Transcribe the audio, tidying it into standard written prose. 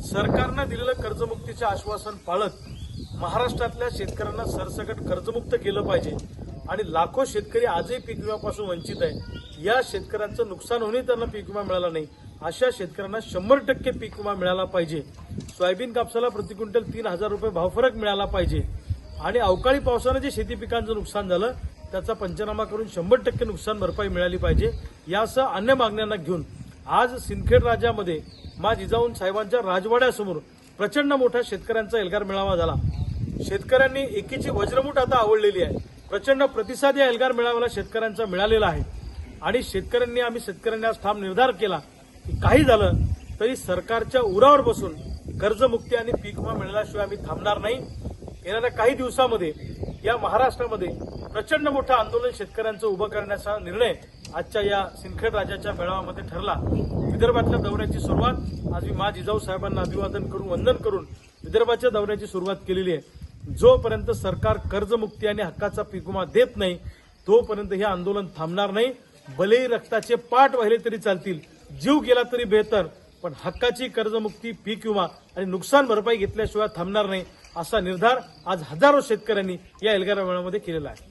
सरकारनं दिलेलं कर्जमुक्तीचे आश्वासन पाळत महाराष्ट्रातल्या शेतकऱ्यांना सरसकट कर्जमुक्त केलं पाहिजे आणि लाखो शेतकरी आजही पीक विम्यापासून वंचित आहे। या शेतकऱ्यांचं नुकसान होऊनही त्यांना पीक विमा मिळाला नाही, अशा शेतकऱ्यांना 100% पीक विमा मिळाला पाहिजे। सोयाबीन कापसाला प्रति क्विंटल 3,000 रुपये भावफरक मिळाला पाहिजे आणि अवकाळी पावसानं जे शेती पिकांचं नुकसान झालं त्याचा पंचनामा करून 100% नुकसान भरपाई मिळाली पाहिजे। यासह अन्य मागण्यांना घेऊन आज सिंदखेड राज्यामध्ये मा जिजाऊ साहेबांच्या राजवाड्यासमोर प्रचंड मोठा शेतकऱ्यांचा एल्गार मेळावा झाला। शेतकऱ्यांनी एकीची वज्रमुठ आता आवडलेली आहे। प्रचंड प्रतिसाद या एल्गार मेळाव्याला शेतकऱ्यांचा मिळालेला आहे आणि शेतकऱ्यांनी आज ठाम निर्धार केला की काही झालं तरी सरकारच्या उरावर बसून कर्जमुक्ती आणि पीक विमा मिळाल्याशिवाय आम्ही थांबणार नाही। येणाऱ्या काही दिवसांमध्ये या महाराष्ट्रामध्ये प्रचंड मोठं आंदोलन शेतकऱ्यांचं उभं करण्याचा निर्णय आजच्या या सिंदखेड राज्याच्या मेळाव्यामध्ये ठरला। विदर्भातल्या दौऱ्याची सुरुवात आज मी मा जिजाऊ साहेबांना अभिवादन करून वंदन करून विदर्भाच्या दौऱ्याची सुरुवात केलेली आहे। जोपर्यंत सरकार कर्जमुक्ती आणि हक्काचा पीक विमा देत नाही तोपर्यंत हे आंदोलन थांबणार नाही। भलेही रक्ताचे पाट वाहिले तरी चालतील, जीव गेला तरी बेहतर, पण हक्काची कर्जमुक्ती, पीक विमा आणि नुकसान भरपाई घेतल्याशिवाय थांबणार नाही, असा निर्धार आज हजारो शेतकऱ्यांनी या एल्गार मेळाव्यामध्ये केलेला आहे।